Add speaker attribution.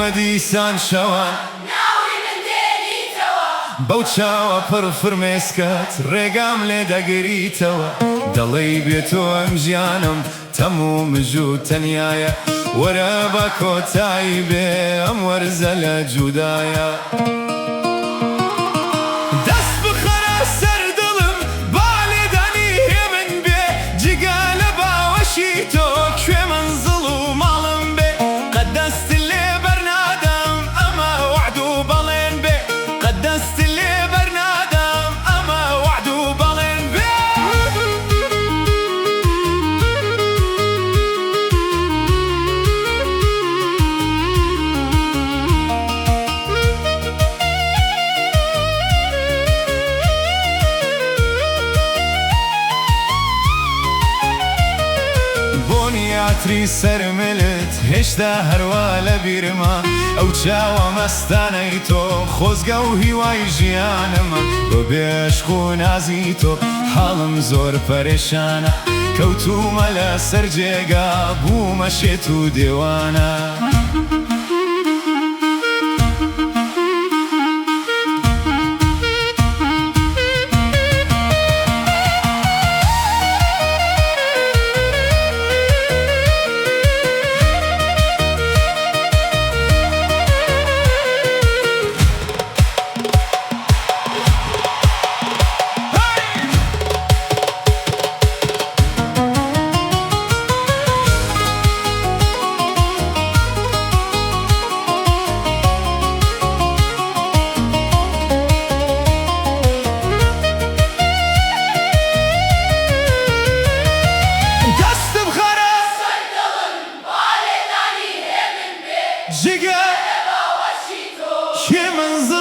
Speaker 1: مديسان شوان
Speaker 2: ناوي من ديني توا
Speaker 1: بوتشاوە پڕ فرمێسکات ڕێگام لێ دەگریتەوە دەڵێی بێتۆ ئەم ژیانم تەموو مژوو تەنیایە وەرە بە کۆتایی بێ ئەم وەرزە لە جوودایە دەست بخەرە سەر دڵم با لێدانی هێ من بێ جگە لە باوەشی تۆ کوێ منزڵ و ماڵم بێ قەت دەست لێ بەرنادەم ئەمە وعد و بەڵێن بێ قەت دەست لێ بەرنادەم ئەمە وعد و بەڵێن بێ بۆنیاتری سەرملت هێشتا هەروە لە بیرمە ئەو چاوە مەستانەی تۆ خۆزگە و هیوای ژیانمە بۆ بێشخ و نازی تۆ حاڵم زۆر پەرێشانە کەوتومە لە سەر جێگا بوومە شێت و دێوانە جگە
Speaker 2: باوەشی تۆ
Speaker 1: کێ منزڵ